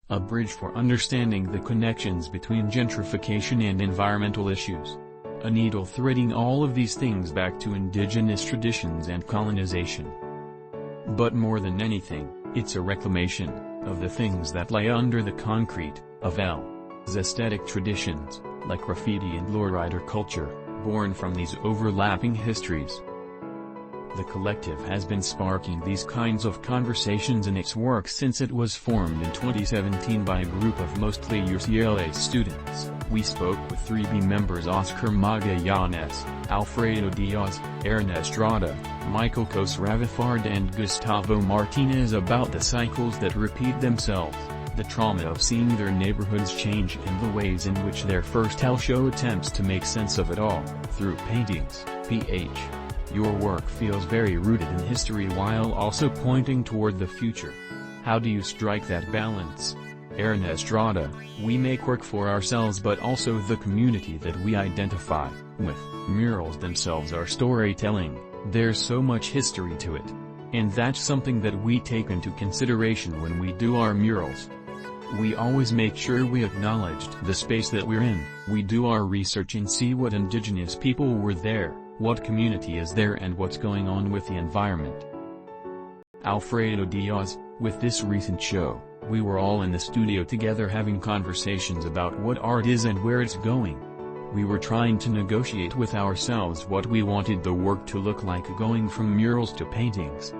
a bridge for understanding the connections between gentrification and environmental issues. A needle threading all of these things back to indigenous traditions and colonization. But more than anything, it's a reclamation of the things that lie under the concrete of LA's aesthetic traditions, like graffiti and lowrider culture, born from these overlapping histories. The collective has been sparking these kinds of conversations in its work since it was formed in 2017 by a group of mostly UCLA students. We spoke with 3B members Oscar Magallanes, Alfredo Diaz, Estrada, Khosravifard and Gustavo Martinez about the cycles that repeat themselves, the trauma of seeing their neighborhoods change and the ways in which their first tell show attempts to make sense of it all, through paintings. PH. Your work feels very rooted in history while also pointing toward the future. How do you strike that balance? Estrada, we make work for ourselves but also the community that we identify with. Murals themselves are storytelling, there's so much history to it. And that's something that we take into consideration when we do our murals. We always make sure we acknowledge the space that we're in, we do our research and see what indigenous people were there, what community is there and what's going on with the environment. Alfredo Diaz, with this recent show, we were all in the studio together having conversations about what art is and where it's going. We were trying to negotiate with ourselves what we wanted the work to look like going from murals to paintings.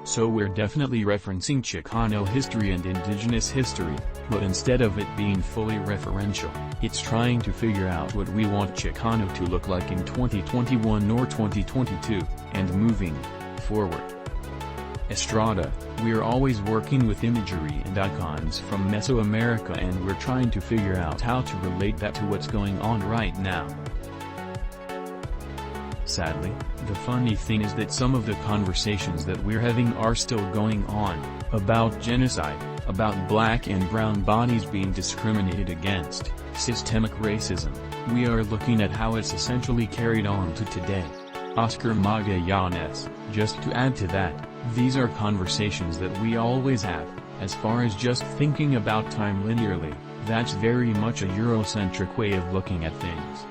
So we're definitely referencing Chicano history and indigenous history, but instead of it being fully referential, it's trying to figure out what we want Chicano to look like in 2021 or 2022, and moving forward. Estrada, we're always working with imagery and icons from Mesoamerica and we're trying to figure out how to relate that to what's going on right now. Sadly, the funny thing is that some of the conversations that we're having are still going on, about genocide, about black and brown bodies being discriminated against, systemic racism. We are looking at how it's essentially carried on to today. Oscar Magallanes, just to add to that, these are conversations that we always have, as far as just thinking about time linearly, that's very much a Eurocentric way of looking at things.